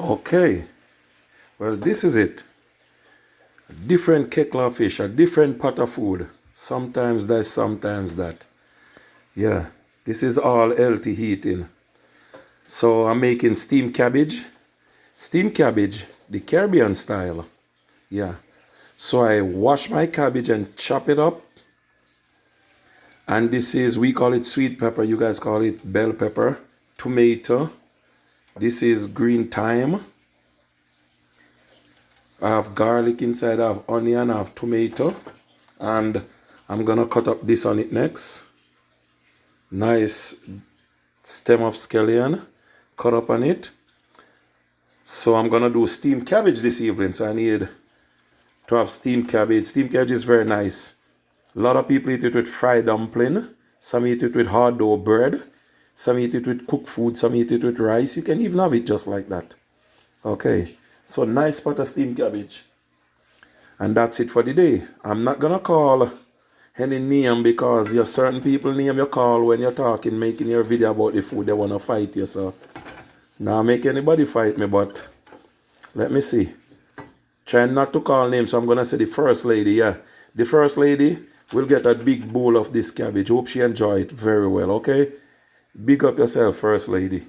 Okay, well, this is it. A different kettle of fish, a different pot of food. Sometimes that, sometimes that. Yeah, this is all healthy eating. So I'm making steamed cabbage. Steamed cabbage, the Caribbean style. Yeah. So I wash my cabbage and chop it up. And this is, we call it sweet pepper. You guys call it bell pepper. Tomato. This is green thyme. I have garlic inside, I have onion, I have tomato. And I'm gonna cut up this on it next. Nice stem of scallion. Cut up on it. So I'm gonna do steamed cabbage this evening. So I need to have steamed cabbage. Steamed cabbage is very nice. A lot of people eat it with fried dumpling. Some eat it with hard dough bread. Some eat it with cooked food. Some eat it with rice. You can even have it just like that. Okay. So nice pot of steamed cabbage. And that's it for the day. I'm not gonna call any name because you're certain people name you call when you're talking, making your video about the food. They wanna fight you. So now make anybody fight me, but let me see. Trying not to call names, so I'm gonna say the first lady. Yeah, the first lady will get a big bowl of this cabbage. Hope she enjoy it very well. Okay, big up yourself, first lady.